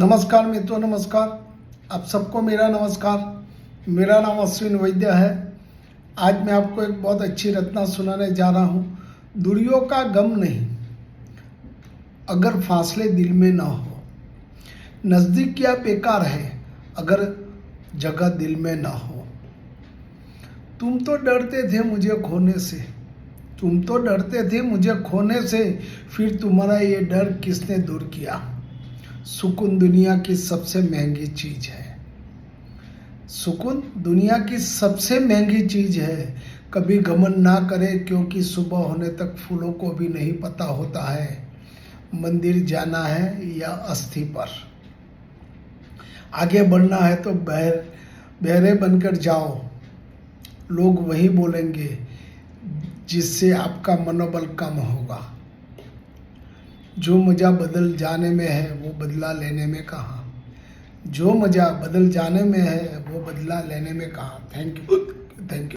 नमस्कार मित्रों, नमस्कार। आप सबको मेरा नमस्कार। मेरा नाम अश्विन वैद्य है। आज मैं आपको एक बहुत अच्छी रचना सुनाने जा रहा हूँ। दूरियों का गम नहीं, अगर फासले दिल में ना हो। नज़दीक क्या बेकार है, अगर जगह दिल में ना हो। तुम तो डरते थे मुझे खोने से, तुम तो डरते थे मुझे खोने से, फिर तुम्हारा ये डर किसने दूर किया। सुकून दुनिया की सबसे महंगी चीज है। सुकून दुनिया की सबसे महंगी चीज है। कभी घमंड ना करे, क्योंकि सुबह होने तक फूलों को भी नहीं पता होता है मंदिर जाना है या अस्थि पर। आगे बढ़ना है तो बहरे बनकर जाओ। लोग वही बोलेंगे जिससे आपका मनोबल कम होगा। जो मज़ा बदल जाने में है वो बदला लेने में कहाँ। जो मज़ा बदल जाने में है वो बदला लेने में कहाँ। Thank you.